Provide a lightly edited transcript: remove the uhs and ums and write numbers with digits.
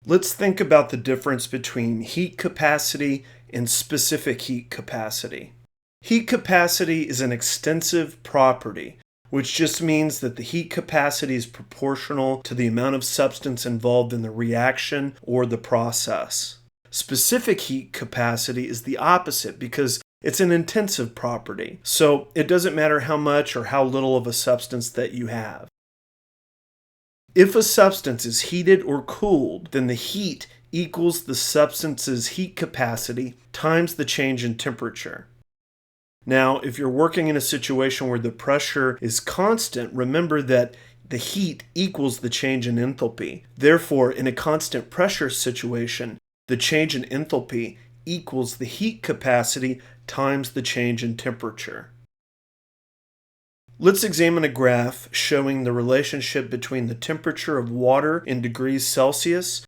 Let's think about the difference between heat capacity and specific heat capacity. Heat capacity is an extensive property, which just means that the heat capacity is proportional to the amount of substance involved in the reaction or the process. Specific heat capacity is the opposite because it's an intensive property, so it doesn't matter how much or how little of a substance that you have. If a substance is heated or cooled, then the heat equals the substance's heat capacity times the change in temperature. Now, if you're working in a situation where the pressure is constant, remember that the heat equals the change in enthalpy. Therefore, in a constant pressure situation, the change in enthalpy equals the heat capacity times the change in temperature. Let's examine a graph showing the relationship between the temperature of water in degrees Celsius